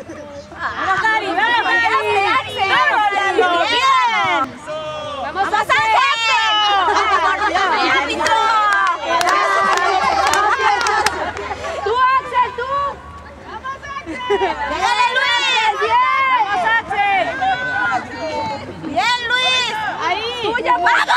¡Vamos, Cari! ¡Vamos, Cari! ¡Vamos, bien! ¡Vamos, Axel! ¡Árbitro! ¡Tú, Axel, tú! ¡Vamos, Axel! ¡Dale, Luis! ¡Bien! ¡Vamos, Axel! ¡Bien, Luis! ¡Ahí! ¡Tuya, vamos!